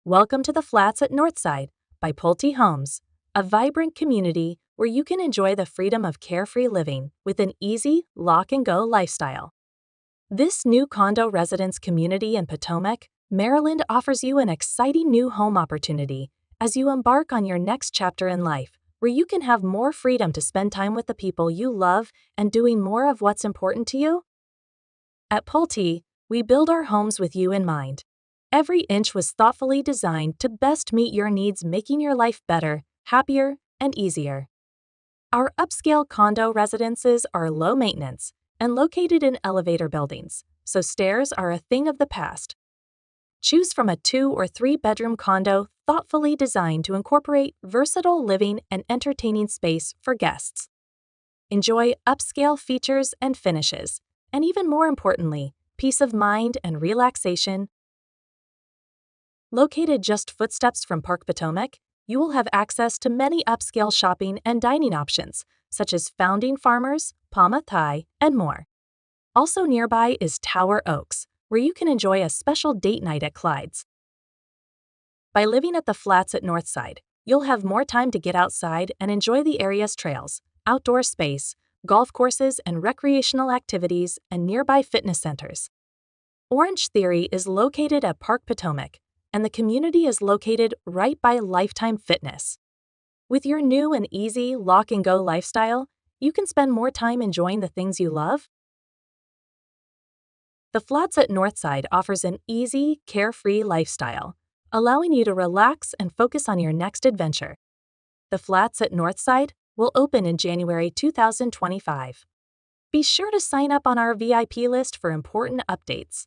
Welcome to the Flats at Northside by Pulte Homes, a vibrant community where you can enjoy the freedom of carefree living with an easy, lock-and-go lifestyle. This new condo residence community in Potomac, Maryland offers you an exciting new home opportunity as you embark on your next chapter in life, where you can have more freedom to spend time with the people you love and doing more of what's important to you. At Pulte, we build our homes with you in mind. Every inch was thoughtfully designed to best meet your needs, making your life better, happier, and easier. Our upscale condo residences are low maintenance and located in elevator buildings, so stairs are a thing of the past. Choose from a 2 or 3 bedroom condo thoughtfully designed to incorporate versatile living and entertaining space for guests. Enjoy upscale features and finishes, and even more importantly, peace of mind and relaxation. Located just footsteps from Park Potomac, you will have access to many upscale shopping and dining options, such as Founding Farmers, Palma Thai, and more. Also nearby is Tower Oaks, where you can enjoy a special date night at Clyde's. By living at the Flats at Northside, you'll have more time to get outside and enjoy the area's trails, outdoor space, golf courses and recreational activities, and nearby fitness centers. Orange Theory is located at Park Potomac, and the community is located right by Lifetime Fitness. With your new and easy lock-and-go lifestyle, you can spend more time enjoying the things you love. The Flats at Northside offers an easy, carefree lifestyle, allowing you to relax and focus on your next adventure. The Flats at Northside will open in January 2025. Be sure to sign up on our VIP list for important updates.